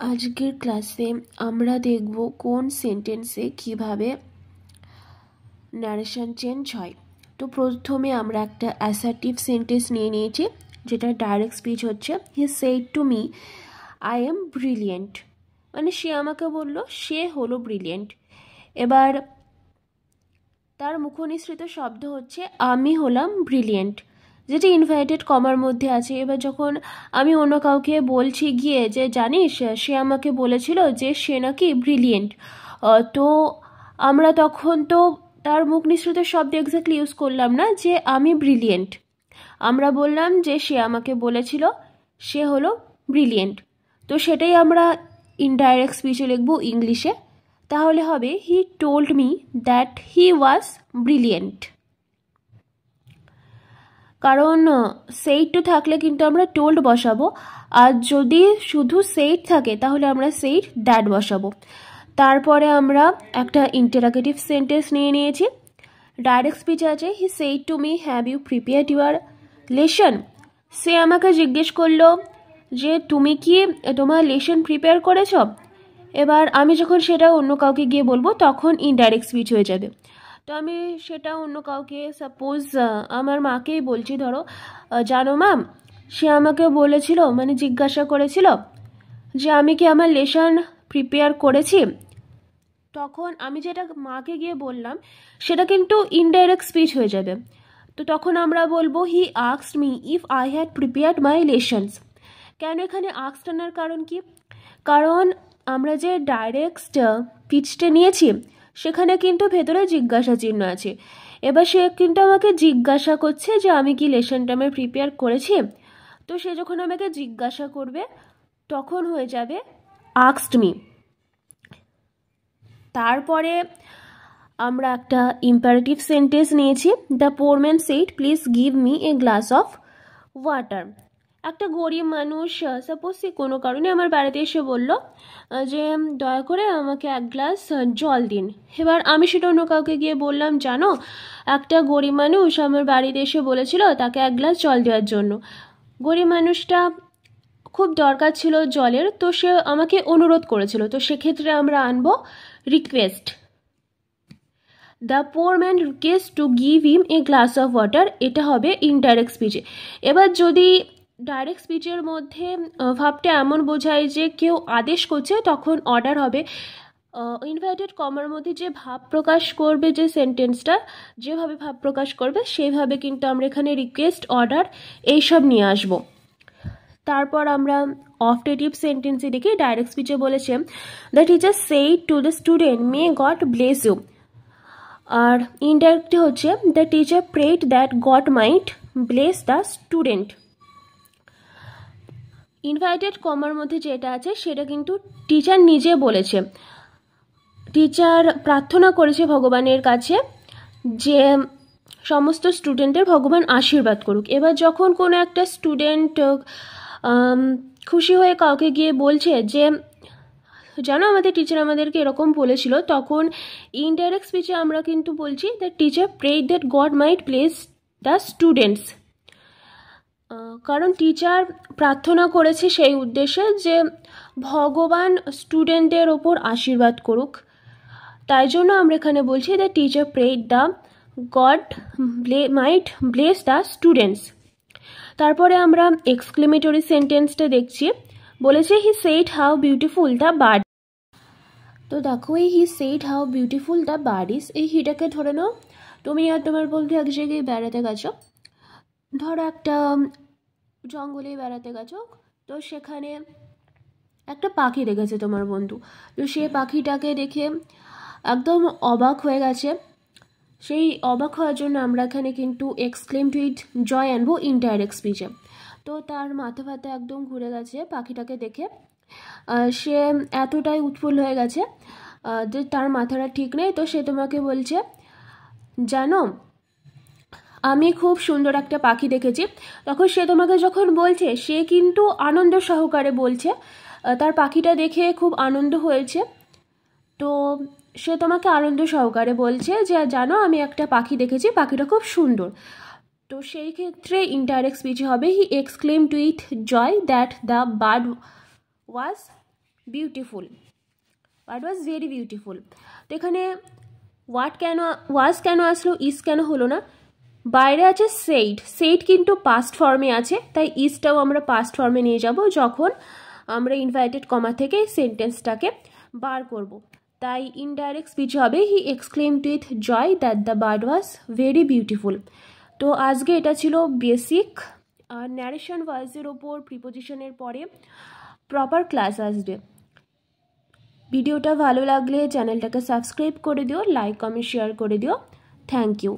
আজকের ক্লাসে আমরা দেখব কোন সেন্টেন্সে কিভাবে ন্যারেশন চেঞ্জ হয়। তো প্রথমে আমরা একটা অ্যাসার্টিভ সেন্টেন্স নিয়ে নিয়েছি, যেটা ডাইরেক্ট স্পিচ হচ্ছে he said to me I am brilliant, মানে সে আমাকে বলল সে হলো ব্রিলিয়েন্ট। এবার তার মুখনিসৃত শব্দ হচ্ছে আমি হলাম ব্রিলিয়েন্ট, যেটা ইনভার্টেড কমার মধ্যে আছে। এবার যখন আমি অন্য কাউকে বলছি গিয়ে যে জানিস সে আমাকে বলেছিল যে সে নাকি ব্রিলিয়েন্ট, তো আমরা তখন তো তার মুখ নিঃসৃত শব্দ এক্স্যাক্টলি ইউজ করলাম না যে আমি ব্রিলিয়েন্ট, আমরা বললাম যে সে আমাকে বলেছিল সে হলো ব্রিলিয়েন্ট। তো সেটাই আমরা ইনডাইরেক্ট স্পিচে লিখবো ইংলিশে, তাহলে হবে he told me that he was brilliant. কারণ সেইড টু থাকলে কিন্তু আমরা টোল্ড বসাবো, আর যদি শুধু সেইড থাকে তাহলে আমরা সেইড দ্যাট বসাবো। তারপরে আমরা একটা ইন্টারোগেটিভ সেন্টেন্স নিয়ে নিয়েছি। ডাইরেক্ট স্পিচ আছে he said to me have you prepared your lesson. সে আমাকে জিজ্ঞেস করলো যে তুমি কি তোমার লেসন প্রিপেয়ার করেছ। এবার আমি যখন সেটা অন্য কাউকে গিয়ে বলবো তখন ইনডাইরেক্ট স্পিচ হয়ে যাবে। তো আমি সেটা অন্য কাউকে, সাপোজ আমার মাকেই বলছি, ধরো জানো ম্যাম সে আমাকে বলেছিল, মানে জিজ্ঞাসা করেছিল যে আমি কি আমার লেসন প্রিপেয়ার করেছি। তখন আমি যেটা মাকে গিয়ে বললাম সেটা কিন্তু ইনডাইরেক্ট স্পিচ হয়ে যাবে। তো তখন আমরা বলবো he asked me if I had prepared my lessons. কেন এখানে আস্কড আনার কারণ কি? কারণ আমরা যে ডাইরেক্ট স্পিচটা নিয়েছি সেখানে কিন্তু ভেতরে জিজ্ঞাসা চিহ্ন আছে। এবার সে কিন্তু আমাকে জিজ্ঞাসা করছে যে আমি কি লেসনটা আমি প্রিপেয়ার করেছি। তো সে যখন আমাকে জিজ্ঞাসা করবে তখন হয়ে যাবে আস্কড মি। তারপরে আমরা একটা ইম্পারেটিভ সেন্টেন্স নিয়েছি, the poor man said please give me a glass of water. একটা গরিব মানুষ সাপোজ সে কোনো কারণে আমার বাড়িতে এসে বলল যে দয়া করে আমাকে এক গ্লাস জল দিন। এবার আমি সেটা অন্য কাউকে গিয়ে বললাম জানো একটা গরিব মানুষ আমার বাড়িতে এসে বলেছিল তাকে এক গ্লাস জল দেওয়ার জন্য। গরিব মানুষটা খুব দরকার ছিল জলের, তো সে আমাকে অনুরোধ করেছিল, তো সেক্ষেত্রে আমরা আনবো request. The poor man request to give him a glass of water, এটা হবে ইনডাইরেক্ট স্পিচে। এবার যদি ডাইরেক্ট স্পিচের মধ্যে ভাবটা এমন বোঝায় যে কেউ আদেশ করছে তখন অর্ডার হবে। ইনভার্টেড কমার মধ্যে যে ভাব প্রকাশ করবে, যে সেন্টেন্সটা যেভাবে ভাব প্রকাশ করবে সেইভাবে কিন্তু আমরা এখানে রিকোয়েস্ট, অর্ডার এইসব নিয়ে আসব। তারপর আমরা অফটেটিভ সেন্টেন্সে দেখি ডাইরেক্ট স্পিচে বলেছে the teacher said to the student may God bless you. আর ইনডাইরেক্টলি হচ্ছে the teacher prayed that God might bless the student. Inverted কমার মধ্যে যেটা আছে সেটা কিন্তু টিচার নিজে বলেছে, টিচার প্রার্থনা করেছে ভগবানের কাছে যে সমস্ত স্টুডেন্টের ভগবান আশীর্বাদ করুক। এবার যখন কোনো একটা স্টুডেন্ট খুশি হয়ে কাউকে গিয়ে বলছে যে জানো আমাদের টিচার আমাদেরকে এরকম বলেছিল, তখন ইনডাইরেক্ট স্পিচে আমরা কিন্তু বলছি the teacher prayed that God might bless the students. কারণ টিচার প্রার্থনা করেছে সেই উদ্দেশ্যে যে ভগবান স্টুডেন্টদের ওপর আশীর্বাদ করুক, তাই জন্য আমরা এখানে বলছি the teacher prayed the god might bless the students. তারপরে আমরা এক্সক্লেমেটরি সেন্টেন্সটা দেখছি, বলেছে he said how beautiful the bird. তো দেখো এই he said how beautiful the bird is, এই হিটাকে ধরে নাও তুমি আর তোমার বন্ধু এক জায়গায় বেড়াতে গেছো, ধরো একটা জঙ্গলে বেড়াতে গেছো, তো সেখানে একটা পাখি দেখেছে তোমার বন্ধু, তো সে পাখিটাকে দেখে একদম অবাক হয়ে গেছে। সেই অবাক হওয়ার জন্য আমরা এখানে কিন্তু এক্সক্লেমড উইথ জয় আনবো ইনডাইরেক্ট স্পিচে। তো তার মাথা ফাতা একদম ঘুরে গেছে পাখিটাকে দেখে, সে এতটাই উৎফুল্ল হয়ে গেছে যে তার মাথাটা ঠিক নেই। তো সে তোমাকে বলছে জানো আমি খুব সুন্দর একটা পাখি দেখেছি। তখন সে তোমাকে যখন বলছে সে কিন্তু আনন্দ সহকারে বলছে, তার পাখিটা দেখে খুব আনন্দ হয়েছে, তো সে তোমাকে আনন্দ সহকারে বলছে যে জানো আমি একটা পাখি দেখেছি, পাখিটা খুব সুন্দর। তো সেই ক্ষেত্রে ইনডাইরেক্ট স্পিচে হবে he exclaimed with joy that the bird was beautiful, bird was very beautiful. তো এখানে ওয়াজ কেন আসলো, ইজ কেন হলো না? বাইরে আছে সেইড, সেইড কিন্তু পাস্ট ফর্মে আছে, তাই ইজটাও আমরা পাস্ট ফর্মে নিয়ে যাব যখন আমরা ইনভার্টেড কমা থেকে সেন্টেন্সটাকে বার করব। তাই ইনডাইরেক্ট স্পিচ হবে he exclaimed with joy that the bird was very beautiful. তো আজকে এটা ছিল বেসিক। আর ন্যারেশন ভয়েসের ওপর প্রিপোজিশনের পরে প্রপার ক্লাস আসবে। ভিডিওটা ভালো লাগলে চ্যানেলটাকে সাবস্ক্রাইব করে দিও, লাইক কমেন্ট শেয়ার করে দিও। Thank you.